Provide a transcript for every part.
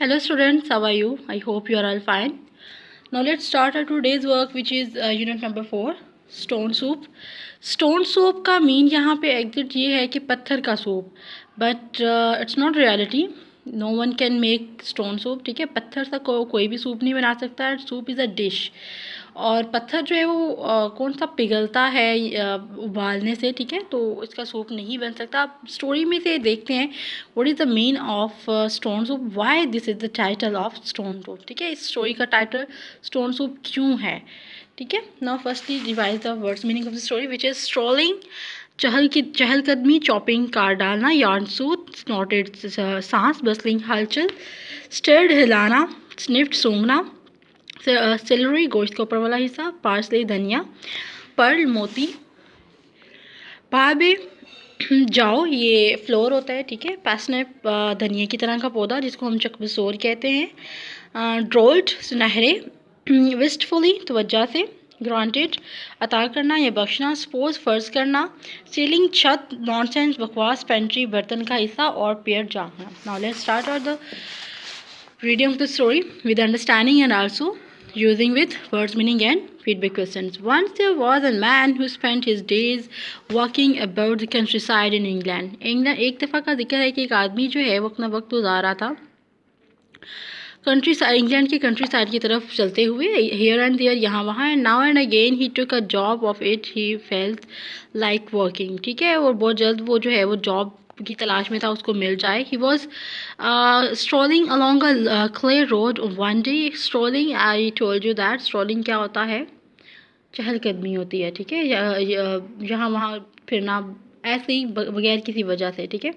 Hello students, how are you? I hope you are all fine. Now let's start our today's work which is unit number 4, stone soup. Stone soup का mean यहाँ पे exit ये है कि पत्थर का soup, but it's not reality. No one can make stone soup. ठीक है, पत्थर से कोई भी सूप नहीं बना सकता. Soup is a dish. और पत्थर जो है वो कौन सा पिघलता है उबालने से. ठीक है, तो इसका सूप नहीं बन सकता. आप स्टोरी में से देखते हैं what is the mean of stone soup, why this is the title of stone soup. ठीक है, इस स्टोरी का टाइटल स्टोन सूप क्यों है. ठीक है, now firstly revise the words meaning of the story which is strolling, चहलकदमी, chopping, car डालना, यार्न सूत, स्नॉटेड, सांस, बसलिंग, हलचल, स्टर्ड, हिलाना, स्निफ्ट, सूंघना, सेलरी, गोश्त का ऊपर वाला हिस्सा, पार्सले, धनिया, पर्ल, मोती, भाबे, जाओ, ये फ्लोर होता है. ठीक है, पैसनेप, धनिया की तरह का पौधा जिसको हम चकबसोर कहते हैं. ड्रोल्ड, सुनहरे, विस्टफुली, तवज्जा से, ग्रांटेड, अता करना या बख्शना, सपोज, फ़र्ज़ करना, सीलिंग, छत, नॉनसेंस, बकवास, पेंट्री, बर्तन का हिस्सा, और पेड़, झाँकना. Now let's start out the reading of the story with understanding and also using with words meaning and feedback questions. Once there was a man who spent his days walking about the countryside in England. एक दफ़ा का जिक्र है कि एक आदमी जो है वो अपना वक्त गुजार रहा था कंट्री साइड, इंग्लैंड की कंट्री साइड की तरफ चलते हुए, हियर एंड देयर, यहाँ वहाँ, and now and again he took a job of it, he felt like working. ठीक है, और बहुत जल्द वो जो है वो जॉब की तलाश में था, उसको मिल जाए. He was strolling along a clay road one day. Strolling, I told you that strolling क्या होता है, चहलकदमी होती है. ठीक है, यहाँ वहाँ फिरना ऐसे ही बगैर किसी वजह से. ठीक है,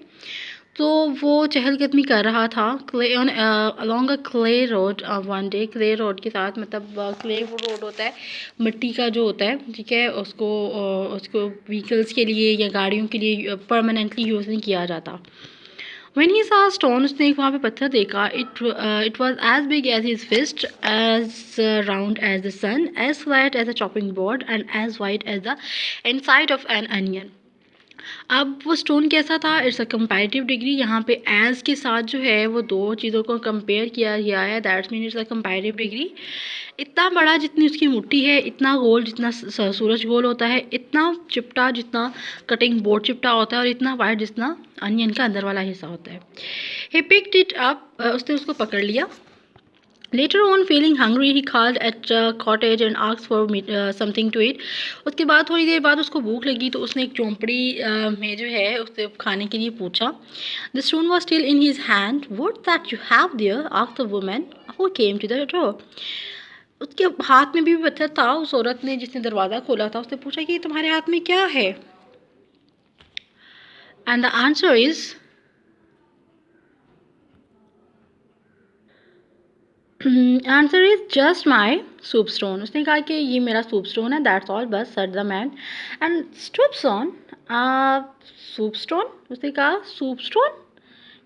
तो वो चहलकदमी कर रहा था clay on along a clay road one day. Clay road के साथ मतलब क्ले वो रोड होता है मिट्टी का जो होता है. ठीक है, उसको व्हीकल्स के लिए या गाड़ियों के लिए परमानेंटली यूज़ नहीं किया जाता. When he saw a stone, उसने एक वहाँ पे पत्थर देखा. It was as big as his fist, as round as the sun, as flat as a chopping board, and as white as the inside of an onion. अब वो stone कैसा था, इट्स अ कंपैरेटिव डिग्री. यहाँ पे as के साथ जो है वो दो चीज़ों को कंपेयर किया गया है. That's mean it's a comparative degree. इतना बड़ा जितनी उसकी मुट्ठी है, इतना गोल जितना सूरज गोल होता है, इतना चिपटा जितना कटिंग बोर्ड चिपटा होता है, और इतना वाइड जितना अनियन का अंदर वाला हिस्सा होता है. ही पिक्ड इट अप, उसने उसको पकड़ लिया. Later on, feeling hungry, he called at a cottage and asked for something to eat. उसके बाद थोड़ी देर बाद उसको भूख लगी तो उसने एक चौंपड़ी में जो है उससे खाने के लिए पूछा. The stone was still in his hand. What that you have there? asked the woman who came to the door. उसके हाथ में भी पत्थर था. उस औरत ने जिसने दरवाज़ा खोला था उसने पूछा कि तुम्हारे हाथ में क्या है. And the answer is answer is just my soup stone. उसने कहा कि ये मेरा सूप स्टोन है, दैट्स ऑल, बस, sir the man. And soup stone, soup stone, उसने कहा सूप स्टोन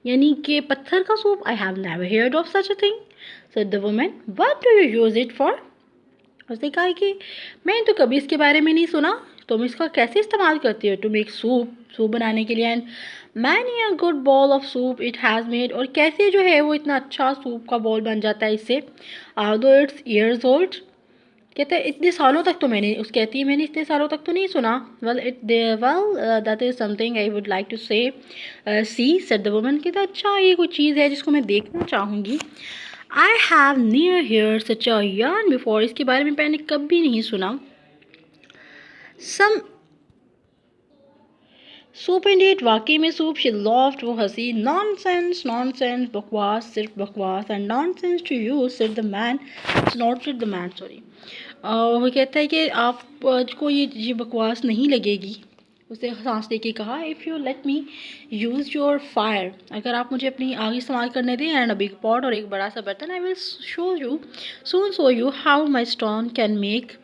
यानी कि पत्थर का soup. I have never heard of such a thing, said the woman. What do you use it for. उसने कहा कि मैंने तो कभी इसके बारे में नहीं सुना, तुम इसका कैसे इस्तेमाल करती हो. टू मेक सूप, सूप बनाने के लिए. And many a good ball of soup it has made, और कैसे जो है वो इतना अच्छा सूप का बॉल बन जाता है इससे. दो इट्स ईयर्स ओल्ड, कहते हैं इतने सालों तक तो मैंने, उस कहती है मैंने इतने सालों तक तो नहीं सुना. Well that is something I would like to say see, said the woman. कहते अच्छा ये कोई चीज़ है जिसको मैं देखना चाहूँगी. I have near here such a yarn before, इसके बारे में मैंने कभी नहीं सुना. सम सूप इंडीड, वाकई में सूप. शी लॉफ्ड, वो हंसी. नॉनसेंस, नॉनसेंस, बकवास, सिर्फ बकवास. And nonsense to you, said the man, snorted the man, sorry. वो कहता है कि आपको ये बकवास नहीं लगेगी. उसने सांस लेके कहा, if you let me use your fire, अगर आप मुझे अपनी आग इस्तेमाल करने दें, एंड अ बिग पॉट, और एक बड़ा सा बर्तन, I will show you how my stone can make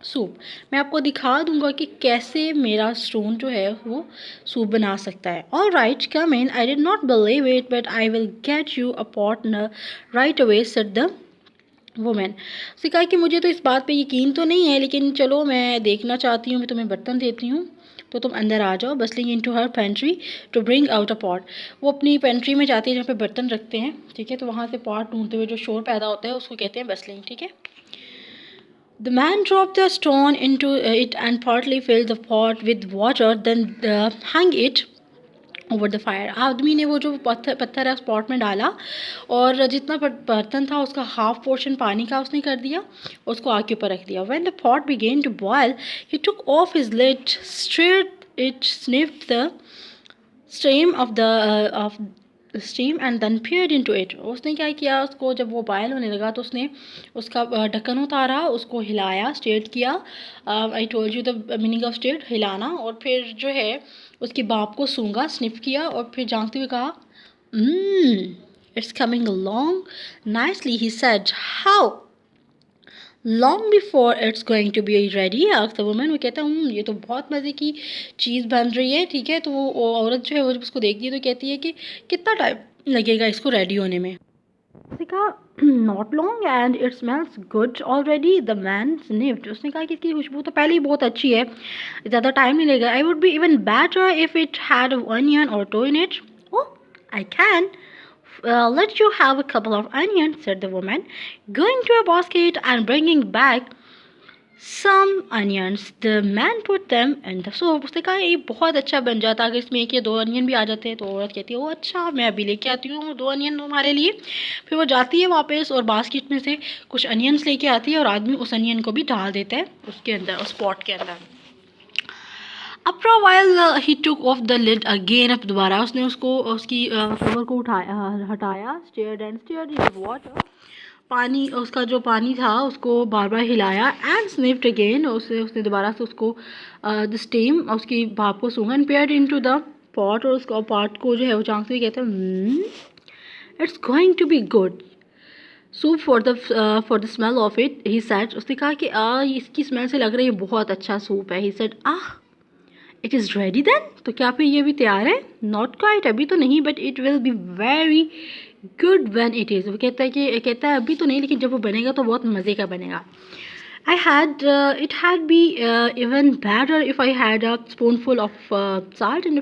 soup. मैं आपको दिखा दूंगा कि कैसे मेरा स्टोन जो है वो सूप बना सकता है. All right, come in, I did not believe it but I will get you a pot right away, said the women. उसने कहा कि मुझे तो इस बात पे यकीन तो नहीं है, लेकिन चलो मैं देखना चाहती हूँ, मैं तुम्हें बर्तन देती हूँ. तो तुम अंदर आ जाओ। Bustling into her pantry to bring out a pot. वो अपनी पेंट्री में जाती है जहाँ पे बर्तन रखते हैं, ठीक है, तो वहाँ से पॉट ढूंढते हुए जो शोर पैदा होता है उसको कहते हैं बस्लिंग, ठीक है। The man dropped the stone into it and partly filled the pot with water, then hung it over the fire. आदमी ने वो जो पत्थर है उस पॉट में डाला और जितना बर्तन था उसका हाफ पोर्शन पानी का उसने कर दिया, उसको आग के ऊपर रख दिया। When the pot began to boil he took off his lid, stirred it, sniffed the steam of steam and then peered into it। उसने क्या किया, उसको जब वो बॉयल होने लगा तो उसने उसका ढक्कन उतारा, उसको हिलाया, स्टेट किया। I told you the meaning of state, हिलाना। और फिर जो है उसकी भाप को सूंघा, स्निफ किया और फिर झांकते हुए कहा, it's coming along nicely, he said। How long before it's going to be ready, asked the woman। वो कहता है ये तो बहुत मज़े की चीज़ बन रही है, ठीक है। तो वो औरत जो है वो जब उसको देखती है तो कहती है कि कितना टाइम लगेगा इसको रेडी होने में। उसने कहा not long and it smells good already. The man sniffed. उसने कहा कि इसकी खुशबू तो पहले ही बहुत अच्छी है, ज़्यादा टाइम नहीं लगेगा। I would be even better if it had onion or two in it. Oh I can let you have a couple of onions, said the woman, going to a basket and bringing back some onions। The man put them in the soup। उसने कहा ये बहुत अच्छा बन जाता अगर इसमें एक या दो अनियन भी आ जाते हैं। तो औरत कहती है ओ अच्छा, मैं अभी लेके आती हूँ 2 अनियन तुम्हारे लिए। फिर वो जाती है वापस और बास्केट में से कुछ अनियंस लेके आती है और आदमी उस अनियन को भी डाल देता है उसके अंदर, उस पॉट के अंदर। After a while he took off the lid again। अब दोबारा उसने उसको उसकी कवर को हटाया। Stirred and stirred in the water। पानी, उसका जो पानी था उसको बार बार हिलाया। And sniffed again. उसने दोबारा से उसको द स्टीम, उसकी भाप को सूंघा। And peered into the pot. और उसका पॉट को जो है वो झांकते हुए कहते हैं it's going to be good soup for the smell of it, he said. उसने कहा कि इसकी स्मेल से लग रहा है ये बहुत अच्छा सूप है। He said it is ready then. तो क्या फिर ये भी तैयार है? नॉट क्वाइट, अभी तो नहीं, but it will be very good when it is. वो कहता है अभी तो नहीं, लेकिन जब वो बनेगा तो बहुत मज़े का बनेगा। I had it had B even better if I had a spoonful of salt and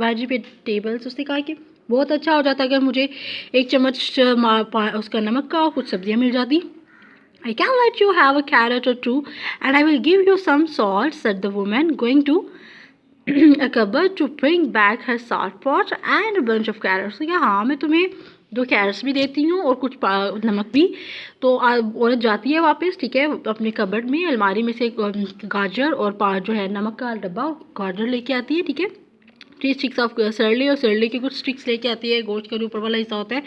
vegetables. उसने कहा कि बहुत अच्छा हो जाता अगर मुझे 1 चम्मच उसका नमक का और कुछ सब्जियाँ मिल जाती। I can let you have a carrot or two and I will give you some salt, said the woman, going to a cupboard to bring back her salt pot and a bunch of carrots। तो क्या हाँ, मैं तुम्हें 2 crates भी देती हूँ और कुछ नमक भी। तो औरत जाती है वापस, ठीक है, अपने कबर्ड में अलमारी में से गाजर और जो है नमक का डब्बा गाजर लेके आती है, ठीक है, 3 स्टिक्स ऑफ सरले और सरले के कुछ स्टिक्स लेके आती है, गोश्त का जो ऊपर वाला हिस्सा होता है।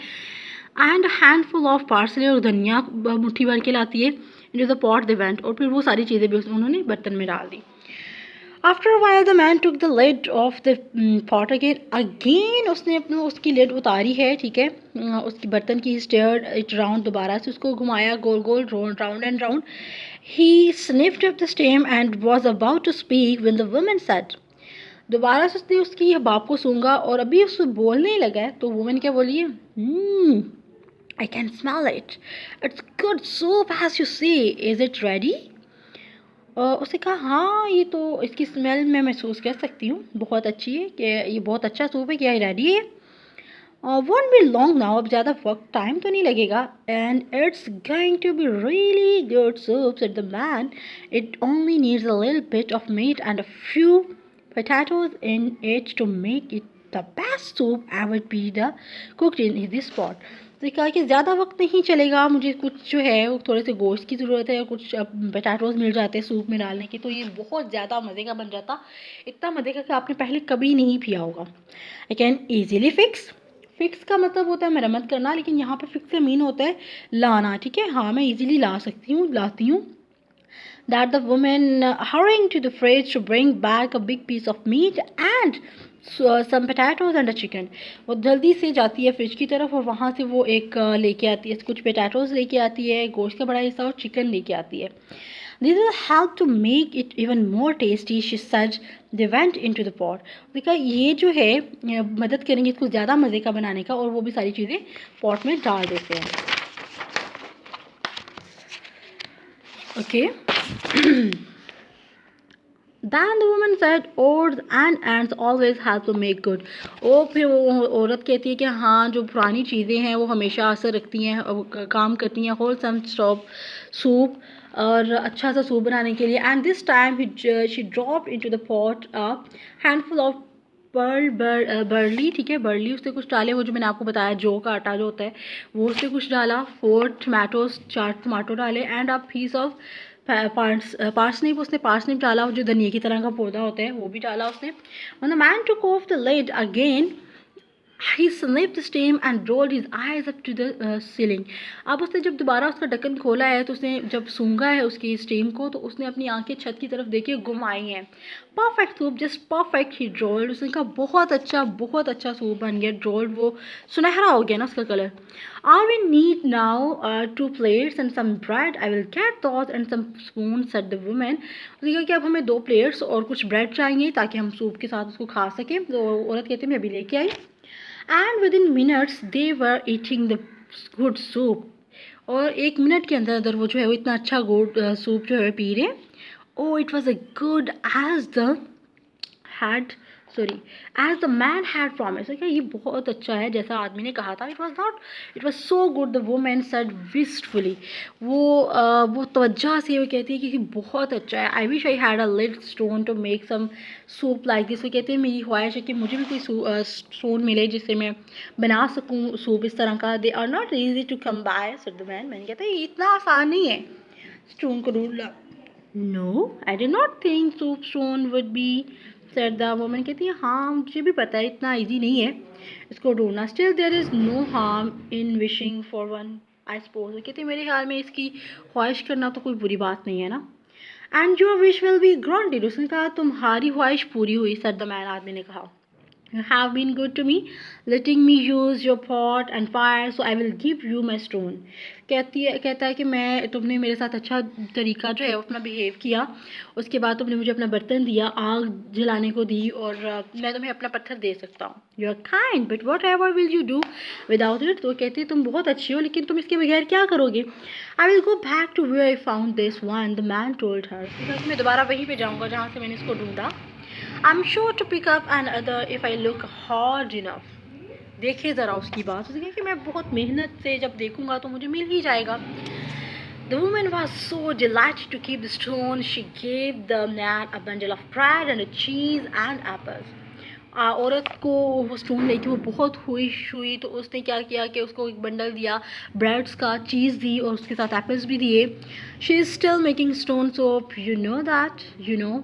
एंड हैंडफुल ऑफ पार्सले और धनिया मुट्ठी भर के लाती है। Into the pot they went. और फिर वो सारी चीज़ें भी उन्होंने बर्तन में डाल दी। After a while the man took the lid off the pot again उसने उसकी लिड उतारी है, ठीक है, उसकी बर्तन की। स्टेयर्ड इट राउंड, दोबारा से उसको घुमाया गोल गोल, round and round. He sniffed up the steam and was about to speak when the woman said. दोबारा से उसने उसकी बाप को सूंघा और अभी उससे बोलने ही लगा है तो वुमन क्या बोली है, I can smell it. It's good soup as you see. Is it ready? उसने कहा हाँ, ये तो इसकी स्मेल मैं महसूस कर सकती हूँ, बहुत अच्छी है, कि ये बहुत अच्छा सूप है, क्या ये रेडी है? Won't be long now। अब ज़्यादा वक्त टाइम तो नहीं लगेगा। And it's going to be really good soup, said the man। It only needs a little bit of meat and a few potatoes in it to make it the best soup ever be cooked in this pot। तो कहा कि ज़्यादा वक्त नहीं चलेगा, मुझे कुछ जो है वो थोड़े से गोश्त की ज़रूरत है और कुछ पोटैटोज़ मिल जाते हैं सूप में डालने की, तो ये बहुत ज़्यादा मज़े का बन जाता। इतना मज़े का कि आपने पहले कभी नहीं पिया होगा। आई कैन ईजीली फिक्स का मतलब होता है मरम्मत करना, लेकिन यहाँ पे फिक्स का मीन होता है लाना, ठीक है। हाँ, मैं ईजिली लाती हूँ। That the woman hurrying to the fridge to bring back a big piece of meat and some potatoes and a chicken। वो जल्दी से जाती है फ्रिज की तरफ और वहाँ से वो एक लेके आती है, कुछ पोटैटोज़ लेके आती है, गोश्त का बड़ा हिस्सा और चिकन लेके आती है। This will help to make it even more tasty, she said। They went into the pot। देखा ये जो है मदद करेंगे इसको ज़्यादा मज़े का बनाने का, और वो भी सारी चीज़ें पॉट में डाल देते हैं। Okay Then the woman said, oats and ants always help to make good. और फिर वो औरत कहती है कि हाँ जो पुरानी चीज़ें हैं वो हमेशा असर रखती हैं, काम करती हैं wholesome सूप और अच्छा सा सूप बनाने के लिए. And this time she dropped into the pot a handful of barley, ठीक है, बर्ली उससे कुछ डाले, वो जो मैंने आपको बताया जौ का आटा जो होता है वो उससे कुछ डाला. 4 टमाटोज, 4 टमाटो डाले. And a piece of parsnip, उसने पार्सनिप डाला, जो धनिया की तरह का पौधा होता है वो भी डाला उसने. When the man took off the lid again, he sniffed the steam and rolled his eyes up to the ceiling. अब उसने जब दोबारा उसका ढक्कन खोला है तो उसने जब सूंघा है उसकी स्टीम को तो उसने अपनी आंखें छत की तरफ देखी, घुमाई हैं. Perfect soup, just perfect. He drooled, उसने कहा बहुत अच्छा सूप बन गया. ड्रोल्ड, वो सुनहरा हो गया ना उसका colour. I will need now 2 plates and some bread. I will get those and some spoons, said the woman. उसने कहा कि अब हमें 2 प्लेट्स और कुछ ब्रेड चाहिए ताकि हम सूप के साथ उसको खा सकें. तो औरत कहती है मैं अभी लेके आई. And within minutes they were eating the good soup. और 1 मिनट के अंदर वो जो है वो इतना अच्छा गुड सूप जो है पी रहे. Oh, it was as good as the man had promised. Okay, ये बहुत अच्छा है जैसा आदमी ने कहा था. It was so good, the woman said wistfully. वो तवज्जो से वो कहती है कि बहुत अच्छा है. I wish I had a little stone to make some soup like this. वो कहती है मेरी ख्वाहिश है कि मुझे भी कोई स्टोन मिले जिससे मैं बना सकूँ सूप इस तरह का. They are not easy to come by, said the man. मैंने कहता है ये इतना आसान नहीं है स्टोन को ढूंढना. No, I did not think soup stone would be, said the woman. कहती है हाँ मुझे भी पता है इतना इजी नहीं है इसको ढूंढना. Still there is no harm in wishing for one, I suppose. कहती है मेरे ख्याल में इसकी ख्वाहिश करना तो कोई बुरी बात नहीं है ना. And your wish will be granted. उसने कहा तुम्हारी ख्वाहिश पूरी हुई, said the man. आदमी ने कहा you have been good to me, letting me use your pot and fire, so I will give you my stone. कहता है कि तुमने मेरे साथ अच्छा तरीका जो है अपना बिहेव किया, उसके बाद तुमने मुझे अपना बर्तन दिया, आग जलाने को दी और मैं तुम्हें अपना पत्थर दे सकता हूँ. You are kind but whatever will you do without it. तो कहती है तुम बहुत अच्छी हो लेकिन तुम इसके बगैर क्या करोगे. I will go back to where I found this one, the man told her. मैं दोबारा वहीं पर जाऊँगा जहाँ से मैंने इसको ढूंढा. I'm sure to pick up another if I look hard enough. देखे ज़रा उसकी बात. उसने कहा कि मैं बहुत मेहनत से जब देखूँगा तो मुझे मिल ही जाएगा. The woman was so delighted to keep the stone. She gave the man a bundle of bread and a cheese and apples. औरत को वो स्टोन लेके वो बहुत खुश हुई तो उसने क्या किया कि उसको एक बंडल दिया ब्रेड्स का, चीज़ दी और उसके साथ एप्पल्स भी दिए. She is still making stone soup, you know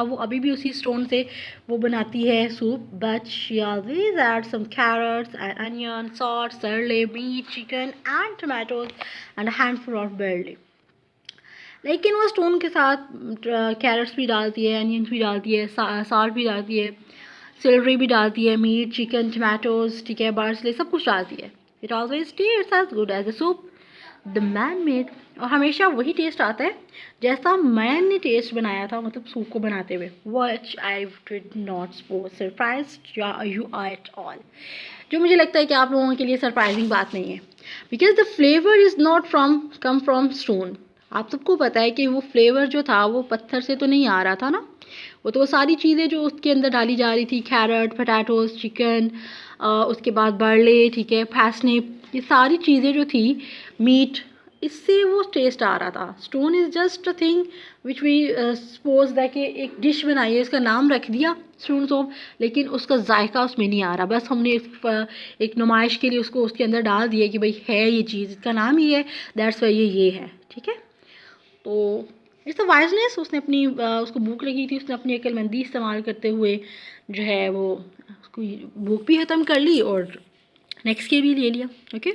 वो अभी भी उसी स्टोन से वो बनाती है soup. But she always add some carrots and onion, salt, celery, meat, chicken and tomatoes and handful of barley. लेकिन वो स्टोन के साथ कैरेट्स भी डालती है, अनियंस भी डालती है, साल्ट भी डालती है, सिलरी भी डालती है, मीट, चिकन, टमाटोज, ठीक है, बार्सले, सब कुछ डालती है. It always taste as good as the soup the man made. और हमेशा वही टेस्ट आता है जैसा मैन ने टेस्ट बनाया था, मतलब सूप को बनाते हुए. Which I did not surprised you are at all. जो मुझे लगता है कि आप लोगों के लिए सरप्राइजिंग बात नहीं है. Because the flavour is not come from stone. आप सबको पता है कि वो फ्लेवर जो था वो पत्थर से तो नहीं आ रहा था ना. वो सारी चीज़ें जो उसके अंदर डाली जा रही थी, कैरेट, पोटैटोज, चिकन, उसके बाद बर्ले, ठीक है, पैसनिप, ये सारी चीज़ें जो थी, मीट, इससे वो टेस्ट आ रहा था. Stone is just a thing which we suppose that कि एक डिश बनाई है, इसका नाम रख दिया स्टोन सोप, लेकिन उसका जायका उसमें नहीं आ रहा. बस हमने एक नुमाइश के लिए उसको उसके अंदर डाल दिया कि भाई है ये चीज़, इसका नाम ही है, दैट्स वाई ये है, ठीक है. तो इट्स अ वाइजनेस. उसने अपनी उसको भूख लगी थी, उसने अपनी अक्लमंदी इस्तेमाल करते हुए जो है वो उसको भूख भी ख़त्म कर ली और नेक्स्ट के भी ले लिया. ओके.